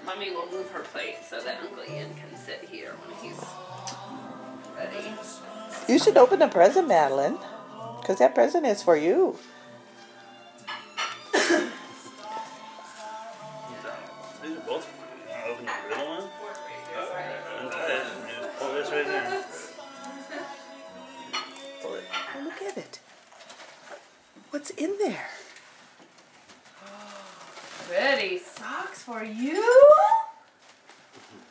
Mommy will move her plate so that Uncle Ian can sit here when he's ready. You should open a present, Madeline, because that present is for you. These are both for you. Open the middle one. Untie it and just pull this right there. Pull it. Oh, look at it. What's in there? Pretty socks for you?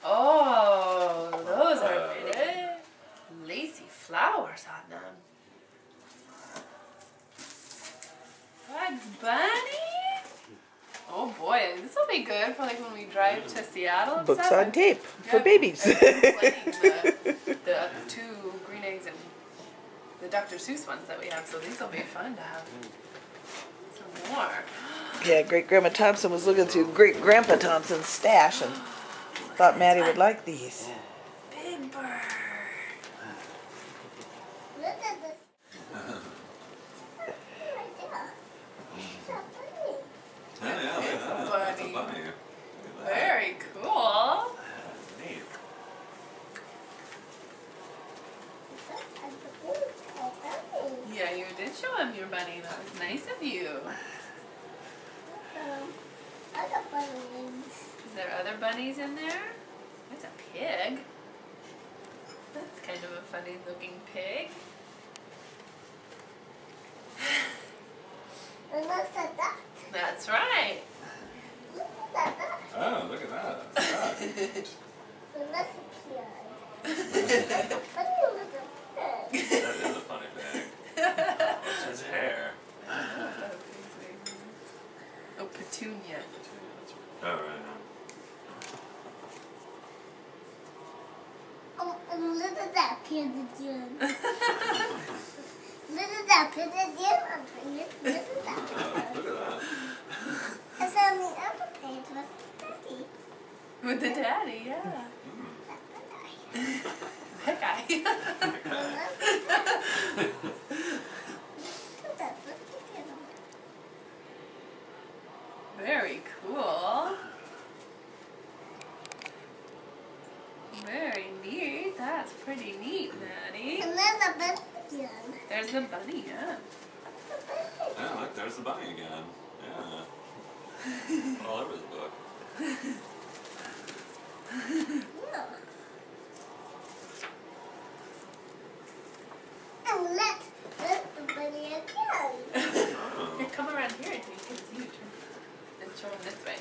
Oh, those are pretty. Lacy flowers on them. Bugs Bunny? Oh boy, this will be good for like when we drive to Seattle and Books stuff. on tape for Yeah, babies. and playing the 2 green eggs and the Dr. Seuss ones that we have, so these will be fun to have some more. Yeah, Great Grandma Thompson was looking through Great Grandpa Thompson's stash and thought Maddie would like these. Big Bird. Look at this. Yeah, look at that. That's a bunny. Look at that. Very cool. That's neat. Yeah, you did show him your bunny. That was nice of you. Other bunnies. Is there other bunnies in there? That's a pig. That's kind of a funny looking pig. And look at that. That's right. Look at that. Oh, look at that. That's right. And that's a pig. That's a funny little pig. That is a funny pig. What's his hair? Oh, Petunia. Oh, right. Oh, and look at that pig again. Look at that pig again. Look at that. Look at that. And so on the other page was Daddy. With the daddy, yeah. That guy. Very cool. Very neat. That's pretty neat, Maddie. And there's a bunny again. There's the bunny, yeah. Yeah, look, there's the bunny again. Yeah. All over the book. Yeah. And let's the bunny again. Here, come around here until you can see you. Turn and show him this way.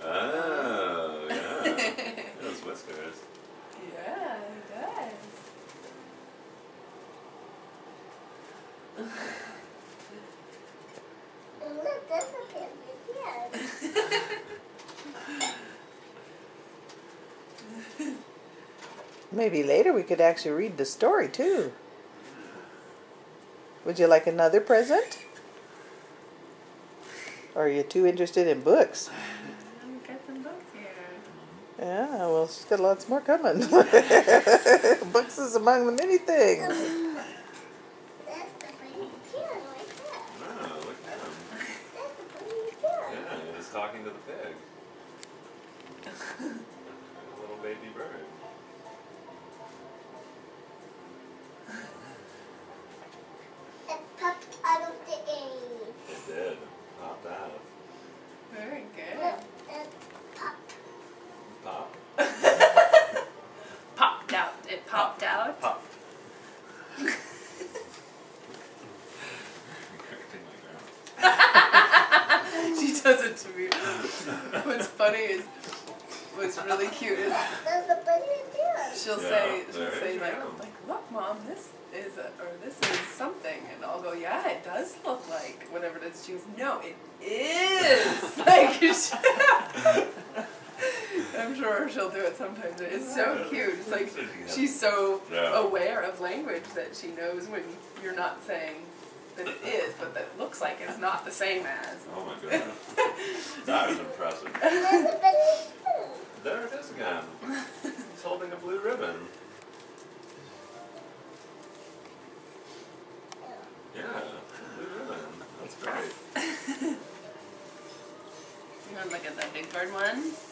Oh, yeah. Those whiskers. Yeah, he does. And look, there's a pig again. Maybe later we could actually read the story too. Would you like another present? Or are you too interested in books? We've got some books here. Yeah, well, she's got lots more coming. Books is among the many things. That's the bunny again right there. Oh, look at him. That's the bunny again. Yeah, he's talking to the pig. A little baby bird. It popped out of the egg. It did. Popped out. Very good. Look, it popped. Pop? Popped out. It popped out. Popped. Correcting my grandma. She does it to me. What's funny is, what's really cute is There's a bunny again. she'll Yeah, say there you like, go. look, Mom, this is something, and I'll go, yeah, it does look like whatever it is. She goes, no, it is. Like, I'm sure she'll do it sometimes. It's so cute. It's like she's so Yeah. aware of language that she knows when you're not saying that it is, but that it looks like it's not the same as. Oh my goodness. That is impressive. There's a bunny too. There it is again. He's holding a blue ribbon. Yeah, blue ribbon. That's great. You want to look at that Big Bird one.